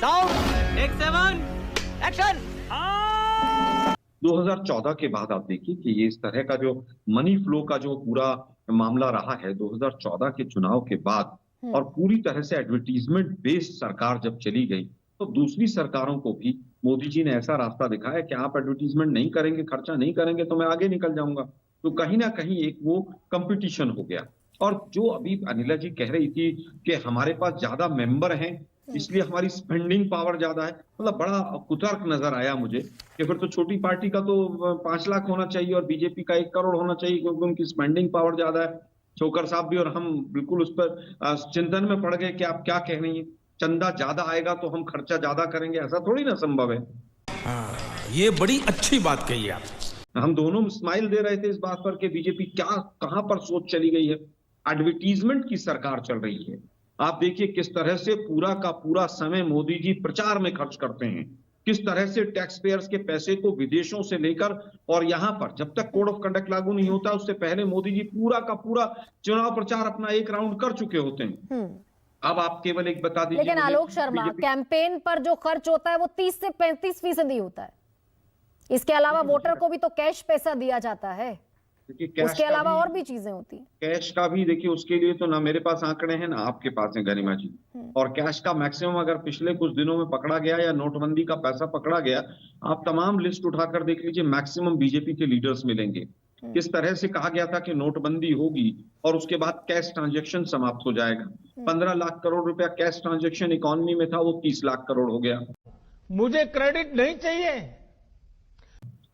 Sound take 7 action. 2014 के बाद आप देखिए कि ये इस तरह का जो मनी फ्लो का जो पूरा मामला रहा है 2014 के चुनाव के बाद, और पूरी तरह से एडवर्टीजमेंट बेस्ड सरकार जब चली गई, तो दूसरी सरकारों को भी मोदी जी ने ऐसा रास्ता दिखाया कि आप एडवर्टीजमेंट नहीं करेंगे, खर्चा नहीं करेंगे तो मैं आगे निकल जाऊंगा। तो कहीं ना कहीं एक वो कंपटीशन हो गया। और जो अभी अनिला जी कह रही थी कि हमारे पास ज्यादा मेंबर हैं इसलिए हमारी स्पेंडिंग पावर ज्यादा है, मतलब बड़ा कुतर्क नजर आया मुझे कि फिर तो छोटी पार्टी का तो 5 लाख होना चाहिए और बीजेपी का 1 करोड़ होना चाहिए क्योंकि उनकी स्पेंडिंग पावर ज्यादा है। छोकर साहब भी और हम बिल्कुल उस पर चिंतन में पड़ गए कि आप क्या कह रही हैं, चंदा ज्यादा आएगा तो हम खर्चा ज्यादा करेंगे, ऐसा थोड़ी ना संभव है। ये बड़ी अच्छी बात कही आप। हम दोनों स्माइल दे रहे थे इस बात पर कि बीजेपी क्या कहां पर सोच चली गई है। एडवर्टीजमेंट की सरकार चल रही है। आप देखिए किस तरह से पूरा का पूरा समय मोदी जी प्रचार में खर्च करते हैं, किस तरह से टैक्स पेयर्स के पैसे को विदेशों से लेकर, और यहां पर जब तक कोड ऑफ कंडक्ट लागू नहीं होता उससे पहले मोदी जी पूरा का पूरा चुनाव प्रचार अपना एक राउंड कर चुके होते हैं। अब आप केवल एक बता दीजिए। लेकिन आलोक शर्मा, कैंपेन पर जो खर्च होता है वो 30 से 35% होता है। इसके अलावा वोटर को भी तो कैश पैसा दिया जाता है, उसके अलावा और भी चीजें होती हैं। कैश का भी देखिए, उसके लिए तो ना मेरे पास आंकड़े हैं ना आपके पास हैं गरिमा जी। और कैश का मैक्सिमम अगर पिछले कुछ दिनों में पकड़ा गया या नोटबंदी का पैसा पकड़ा गया, आप तमाम लिस्ट उठाकर देख लीजिए, मैक्सिमम बीजेपी के लीडर्स मिलेंगे। किस तरह से कहा गया था कि नोटबंदी होगी और उसके बाद कैश ट्रांजैक्शन समाप्त हो जाएगा। 15 लाख करोड़ रुपया कैश ट्रांजैक्शन इकोनॉमी में था, वो 30 लाख करोड़ हो गया। मुझे क्रेडिट नहीं चाहिए।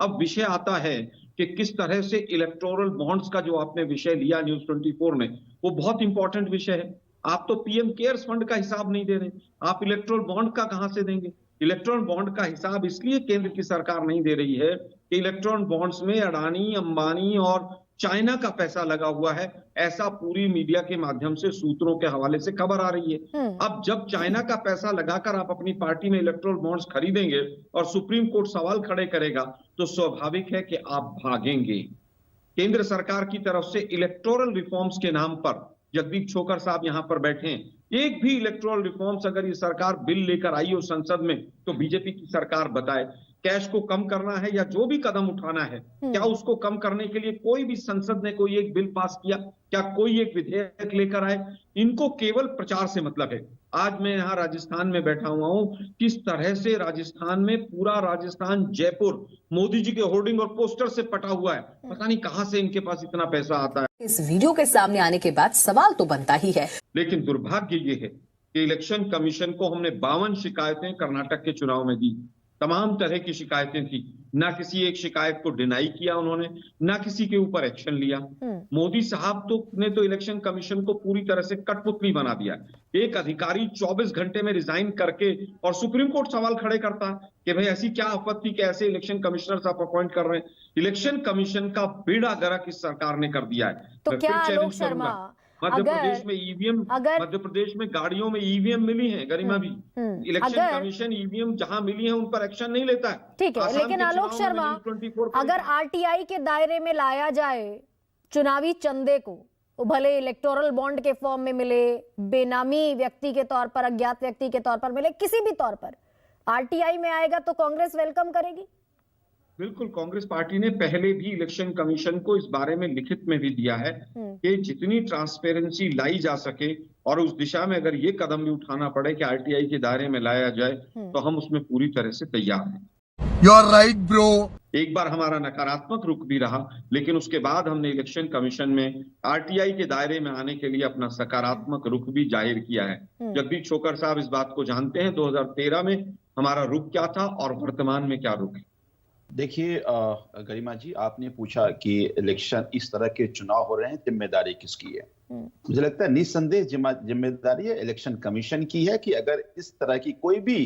अब विषय आता है कि किस तरह से इलेक्टोरल बॉन्ड्स का जो आपने विषय लिया न्यूज 24 में, वो बहुत इंपॉर्टेंट विषय है। आप तो पीएम केयर्स फंड का हिसाब नहीं दे रहे, आप इलेक्टोरल बॉन्ड का कहां से देंगे। इलेक्ट्रॉन बॉन्ड का हिसाब इसलिए केंद्र की सरकार नहीं दे रही है कि इलेक्ट्रॉन बॉन्ड्स में अडानी, अंबानी और चाइना का पैसा लगा हुआ है, ऐसा पूरी मीडिया के माध्यम से सूत्रों के हवाले से खबर आ रही है। अब जब चाइना का पैसा लगाकर आप अपनी पार्टी में इलेक्ट्रॉल बॉन्ड्स खरीदेंगे और सुप्रीम कोर्ट सवाल खड़े करेगा तो स्वाभाविक है कि आप भागेंगे। केंद्र सरकार की तरफ से इलेक्टोरल रिफॉर्म्स के नाम पर जगदीप छोकर साहब यहां पर बैठे हैं, एक भी इलेक्टोरल रिफॉर्म्स अगर ये सरकार बिल लेकर आई हो संसद में तो बीजेपी की सरकार बताए। कैश को कम करना है या जो भी कदम उठाना है, क्या उसको कम करने के लिए कोई भी संसद ने कोई एक बिल पास किया, क्या कोई एक विधेयक लेकर आए? इनको केवल प्रचार से मतलब है। आज मैं यहाँ राजस्थान में बैठा हुआ हूँ, किस तरह से राजस्थान में पूरा राजस्थान, जयपुर मोदी जी के होर्डिंग और पोस्टर से पटा हुआ है। पता नहीं कहां से इनके पास इतना पैसा आता है। इस वीडियो के सामने आने के बाद सवाल तो बनता ही है। लेकिन दुर्भाग्य ये है कि इलेक्शन कमीशन को हमने 52 शिकायतें कर्नाटक के चुनाव में दी, तमाम तरह की शिकायतें थी, ना किसी एक शिकायत को डिनाई किया उन्होंने, ना किसी के ऊपर एक्शन लिया। मोदी साहब ने तो इलेक्शन कमीशन को पूरी तरह से कठपुतली बना दिया। एक अधिकारी 24 घंटे में रिजाइन करके और सुप्रीम कोर्ट सवाल खड़े करता कि भाई ऐसी क्या आपत्ति कि ऐसे इलेक्शन कमिश्नर आप अपॉइंट कर रहे हैं। इलेक्शन कमीशन का बेड़ा गर्क इस सरकार ने कर दिया है। तो क्या आलोक शर्मा, मध्य प्रदेश में ईवीएम, मध्य प्रदेश में गाड़ियों में ईवीएम मिली है गरिमा भी, इलेक्शन कमीशन ईवीएम जहां मिली है उन पर एक्शन नहीं लेता है। ठीक है, लेकिन आलोक शर्मा, अगर आरटीआई के दायरे में लाया जाए चुनावी चंदे को, वो भले इलेक्टोरल बॉन्ड के फॉर्म में मिले, बेनामी व्यक्ति के तौर पर, अज्ञात व्यक्ति के तौर पर मिले, किसी भी तौर पर आरटीआई में आएगा तो कांग्रेस वेलकम करेगी? बिल्कुल, कांग्रेस पार्टी ने पहले भी इलेक्शन कमीशन को इस बारे में लिखित में भी दिया है कि जितनी ट्रांसपेरेंसी लाई जा सके और उस दिशा में अगर ये कदम भी उठाना पड़े कि आरटीआई के दायरे में लाया जाए तो हम उसमें पूरी तरह से तैयार हैं। You are right bro. एक बार हमारा नकारात्मक रुख भी रहा, लेकिन उसके बाद हमने इलेक्शन कमीशन में आरटीआई के दायरे में आने के लिए अपना सकारात्मक रुख भी जाहिर किया है। जगदीप छोकर साहब इस बात को जानते हैं 2013 में हमारा रुख क्या था और वर्तमान में क्या रुख है। देखिए गरिमा जी, आपने पूछा कि इलेक्शन इस तरह के चुनाव हो रहे हैं, जिम्मेदारी किसकी है? मुझे लगता है निस्संदेह जिम्मेदारी इलेक्शन कमीशन की है कि अगर इस तरह की कोई भी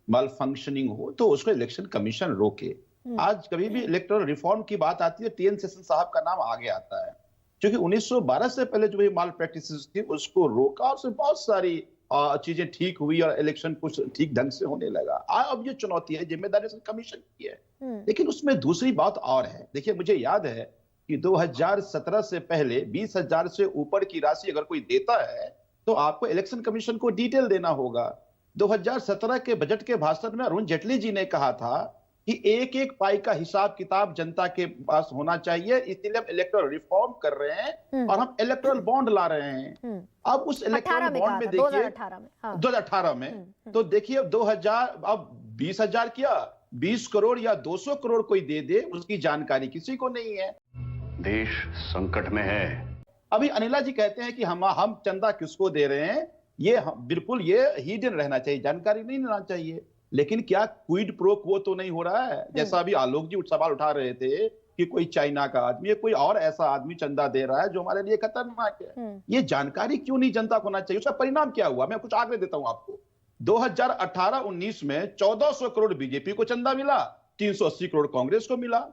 माल फंक्शनिंग हो तो उसको इलेक्शन कमीशन रोके। आज कभी भी इलेक्टोरल रिफॉर्म की बात आती है, टीएन सेशन साहब का नाम आगे आता है, क्योंकि 1912 से पहले जो भी माल प्रैक्टिसेस थी उसको रोका और उससे बहुत सारी चीजें ठीक हुई और इलेक्शन कुछ ठीक ढंग से होने लगा। अब ये चुनौती है, जिम्मेदारी कमीशन की है, लेकिन उसमें दूसरी बात और है। देखिए, मुझे याद है कि 2017 से पहले 20,000 से ऊपर की राशि अगर कोई देता है तो आपको इलेक्शन कमीशन को डिटेल देना होगा 2017 के बजट के भाषण में अरुण जेटली जी ने कहा था कि एक एक पाई का हिसाब किताब जनता के पास होना चाहिए, इसलिए हम इलेक्टोरल रिफॉर्म कर रहे हैं और हम इलेक्टोरल बॉन्ड ला रहे हैं। अब उस इलेक्टोरल बॉन्ड में देखिए 2018 में तो देखिए अब 20,000 किया, 20 करोड़ या 200 करोड़ कोई दे दे, उसकी जानकारी किसी को नहीं है। देश संकट में है। अभी अनिला जी कहते हैं कि हम चंदा किसको दे रहे हैं, ये बिल्कुल ये हिडन रहना चाहिए, जानकारी नहीं लेना चाहिए। लेकिन क्या क्विड प्रो क्वो तो नहीं हो रहा है? जैसा अभी आलोक जी सवाल उठा रहे थे कि कोई चाइना का आदमी या कोई और ऐसा आदमी चंदा दे रहा है जो हमारे लिए खतरनाक है। ये जानकारी क्यों नहीं जनता को होना चाहिए? उसका परिणाम क्या हुआ? मैं कुछ आंकड़े देता हूं आपको। 2018-19 में 1400 करोड़ बीजेपी को चंदा मिला, 380 करोड़ कांग्रेस को मिला।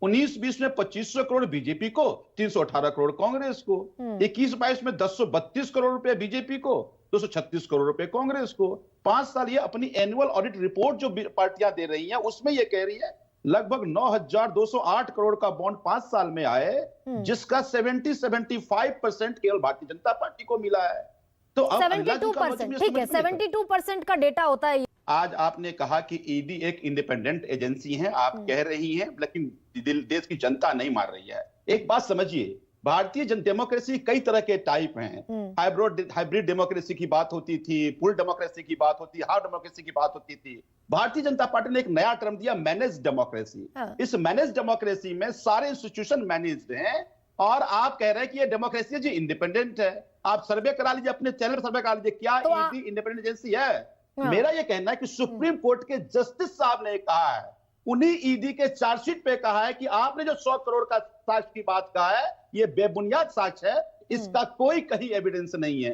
19-20 में 2500 करोड़ बीजेपी को, 318 करोड़ कांग्रेस को। 21-22 में 1032 करोड़ रुपए बीजेपी को, 236 करोड़ रुपए कांग्रेस को। 5 साल ये अपनी एनुअल ऑडिट रिपोर्ट जो पार्टियां दे रही हैं उसमें ये कह रही है लगभग 9,208 करोड़ का बॉन्ड 5 साल में आए, जिसका 70-75% केवल भारतीय जनता पार्टी को मिला है। तो अब 72%, ठीक है, 72% का डेटा होता है। आज आपने कहा कि ईडी एक इंडिपेंडेंट एजेंसी है, आप कह रही हैं, लेकिन देश की जनता नहीं मान रही है। एक बात समझिए, भारतीय डेमोक्रेसी कई तरह के टाइप हैं। हाइब्रिड डेमोक्रेसी की बात होती थी, फुल डेमोक्रेसी की बात होती, हार्ड डेमोक्रेसी की बात होती थी। भारतीय जनता पार्टी ने एक नया टर्म दिया, मैनेज डेमोक्रेसी। इस मैनेज डेमोक्रेसी में सारे इंस्टीट्यूशन मैनेज्ड हैं और आप कह रहे हैं कि ये डेमोक्रेसी जी इंडिपेंडेंट है। आप सर्वे करा लीजिए, अपने चैनल सर्वे करा लीजिए, क्या ईडी इंडिपेंडेंट एजेंसी है? मेरा ये कहना है कि सुप्रीम कोर्ट के जस्टिस साहब ने कहा है, उन्हीं ईडी के चार्जशीट पे कहा है कि आपने जो 100 करोड़ का साक्ष्य की बात कहा है, ये बेबुनियाद साक्ष्य है, इसका कोई कहीं एविडेंस नहीं है।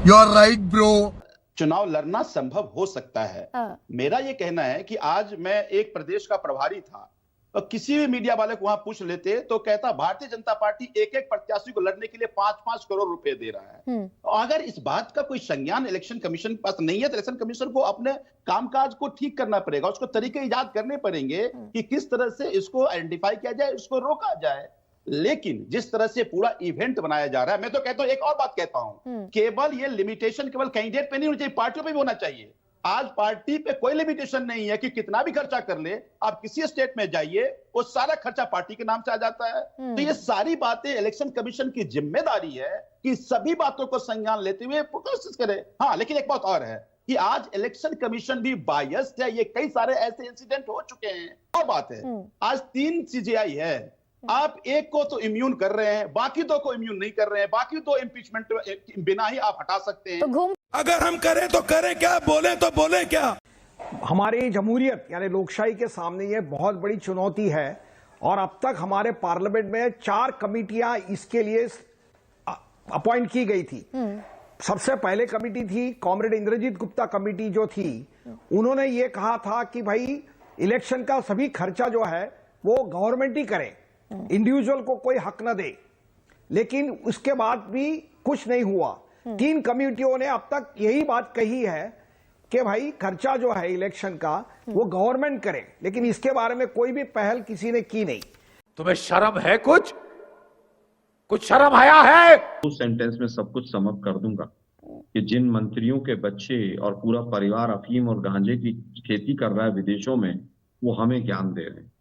You are right bro. चुनाव लड़ना संभव हो सकता है। मेरा ये कहना है कि आज मैं एक प्रदेश का प्रभारी था और किसी भी मीडिया वाले को वहां पूछ लेते तो कहता भारतीय जनता पार्टी एक एक प्रत्याशी को लड़ने के लिए 5-5 करोड़ रुपए दे रहा है। अगर इस बात का कोई संज्ञान इलेक्शन कमीशन के पास नहीं है तो इलेक्शन कमीशन को अपने कामकाज को ठीक करना पड़ेगा, उसको तरीके इजाद करने पड़ेंगे कि किस तरह से इसको आइडेंटिफाई किया जाए, इसको रोका जाए। लेकिन जिस तरह से पूरा इवेंट बनाया जा रहा है, मैं तो कहता हूं, एक और बात कहता हूं, केवल ये लिमिटेशन केवल कैंडिडेट पे नहीं होनी चाहिए, पार्टियों पे भी होना चाहिए। आज पार्टी पे कोई लिमिटेशन नहीं है कि कितना भी खर्चा कर ले, आप किसी स्टेट में जाइए, वो सारा खर्चा पार्टी के नाम से आ जाता है। तो ये सारी बातें इलेक्शन कमीशन की जिम्मेदारी है कि सभी बातों को संज्ञान लेते हुए कोशिश करे। हाँ, लेकिन एक बात और है कि आज इलेक्शन कमीशन भी बायस्ड है, ये कई सारे ऐसे इंसिडेंट हो चुके हैं। और बात है, आज 3 CJI है, आप एक को तो इम्यून कर रहे हैं, बाकी 2 को इम्यून नहीं कर रहे हैं, बाकी 2 इम्पीचमेंट बिना ही आप हटा सकते हैं। तो अगर हम करें तो करें क्या, बोले तो बोले क्या। हमारी जमहूरियत यानी लोकशाही के सामने ये बहुत बड़ी चुनौती है और अब तक हमारे पार्लियामेंट में 4 कमिटियां इसके लिए अपॉइंट की गई थी। सबसे पहले कमिटी थी कॉमरेड इंद्रजीत गुप्ता कमिटी जो थी, उन्होंने ये कहा था कि भाई इलेक्शन का सभी खर्चा जो है वो गवर्नमेंट ही करे, इंडिविजुअल को कोई हक न दे। लेकिन उसके बाद भी कुछ नहीं हुआ। 3 कमिटियों ने अब तक यही बात कही है कि भाई खर्चा जो है इलेक्शन का वो गवर्नमेंट करे, लेकिन इसके बारे में कोई भी पहल किसी ने की नहीं। तुम्हें शर्म है? कुछ शर्म आया है? उस सेंटेंस में सब कुछ समअप कर दूंगा कि जिन मंत्रियों के बच्चे और पूरा परिवार अफीम और गांजे की खेती कर रहा है विदेशों में, वो हमें ज्ञान दे रहे हैं।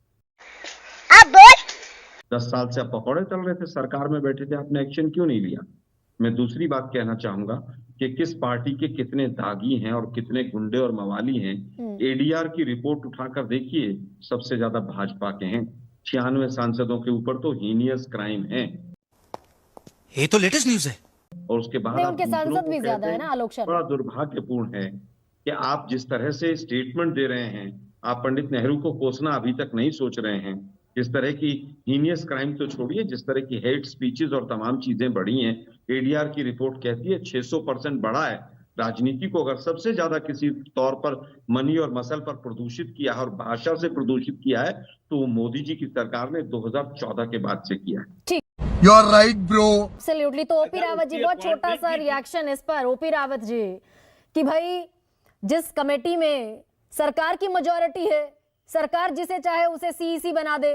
10 साल से आप पकौड़े तल रहे थे, सरकार में बैठे थे, आपने एक्शन क्यों नहीं लिया? मैं दूसरी बात कहना चाहूंगा कि किस पार्टी के कितने दागी हैं और कितने गुंडे और मवाली हैं। एडीआर की रिपोर्ट उठाकर देखिए, सबसे ज्यादा भाजपा के हैं। 96 सांसदों के ऊपर तो हीनियस क्राइम है। ये तो लेटेस्ट न्यूज है। और उसके बाद उनके सांसद भी ज्यादा है ना आलोक शर्मा। बड़ा दुर्भाग्यपूर्ण है कि आप जिस तरह से स्टेटमेंट दे रहे हैं, आप पंडित नेहरू को कोसना अभी तक नहीं सोच रहे हैं। जिस तरह की हीनियस क्राइम तो छोड़िए, जिस तरह की हेट स्पीचेस और तमाम चीजें बढ़ी हैं। एडीआर की रिपोर्ट कहती है 600% बढ़ा है। राजनीति को अगर सबसे ज्यादा किसी तौर पर मनी और मसल पर प्रदूषित किया है और भाषा से प्रदूषित किया है तो वो मोदी जी की सरकार ने 2014 के बाद से किया है। You are right bro. Absolutely. तो ओपी रावत जी, बहुत छोटा सा रिएक्शन इस पर। ओपी रावत जी कि भाई जिस कमेटी में सरकार की मेजॉरिटी है, सरकार जिसे चाहे उसे सीईसी बना दे,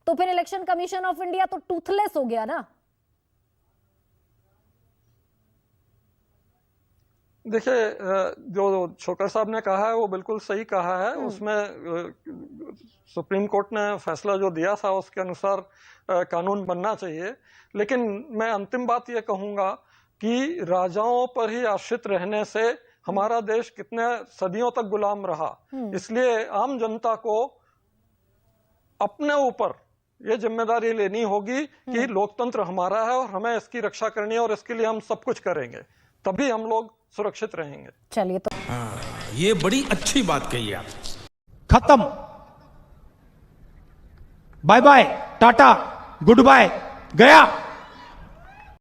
तो फिर इलेक्शन कमीशन ऑफ इंडिया तो टूथलेस हो गया ना। देखिए, जो छोकर साहब ने कहा है वो बिल्कुल सही कहा है। उसमें सुप्रीम कोर्ट ने फैसला जो दिया था उसके अनुसार कानून बनना चाहिए। लेकिन मैं अंतिम बात ये कहूंगा कि राजाओं पर ही आश्रित रहने से हमारा देश कितने सदियों तक गुलाम रहा। इसलिए आम जनता को अपने ऊपर ये जिम्मेदारी लेनी होगी कि लोकतंत्र हमारा है और हमें इसकी रक्षा करनी है और इसके लिए हम सब कुछ करेंगे, तभी हम लोग सुरक्षित रहेंगे। चलिए, तो ये बड़ी अच्छी बात कही आप। खत्म, बाय बाय, टाटा, गुड बाय, गया।